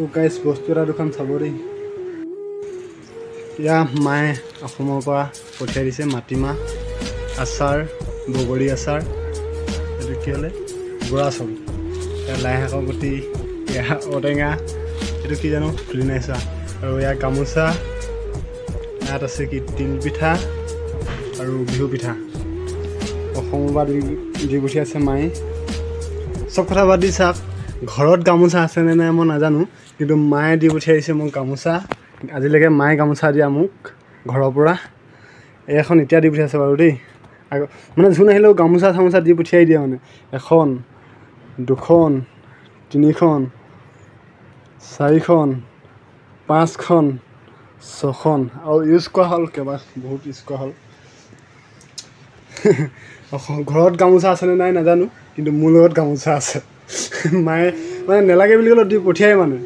গাইছ বস্তু এটা দুখন চাব দেই ইয়া মায়ে অসমৰ পৰা পঠিয়াই দিছে মাটিমাহ আচাৰ বগৰী আচাৰ এইটো কি হ'লে বৰা চাউল লাই শাকৰ গুটি ঔটেঙা এইটো কি জানো খুলি নাইছা আৰু ইয়াৰ গামোচা ইয়াত আছে কি তিল পিঠা আৰু বিহু পিঠা অসমৰ পৰা দি পঠিয়াইছে মায়ে চব কথা বাদ দি চাওক ঘৰত গামোচা আছেনে নাই মই নাজানো কিন্তু মায়ে দি পঠিয়াইছে মোক গামোচা আজিলৈকে মায়ে গামোচা দিয়া মোক ঘৰৰ পৰা এখন এতিয়া দি পঠিয়াইছে বাৰু দেই আৰু মানে যোন আহিলেও গামোচা চামোচা দি পঠিয়াই দিয়ে মানে এখন দুখন তিনিখন চাৰিখন পাঁচখন ছখন আৰু ইউজ কৰা হ'ল কেইবা বহুত ইউজ কৰা হ'ল ঘৰত গামোচা আছেনে নাই নাজানো কিন্তু মোৰ লগত গামোচা আছে মায়ে মানে নেলাগে বুলি ক'লে দি পঠিয়াই মানে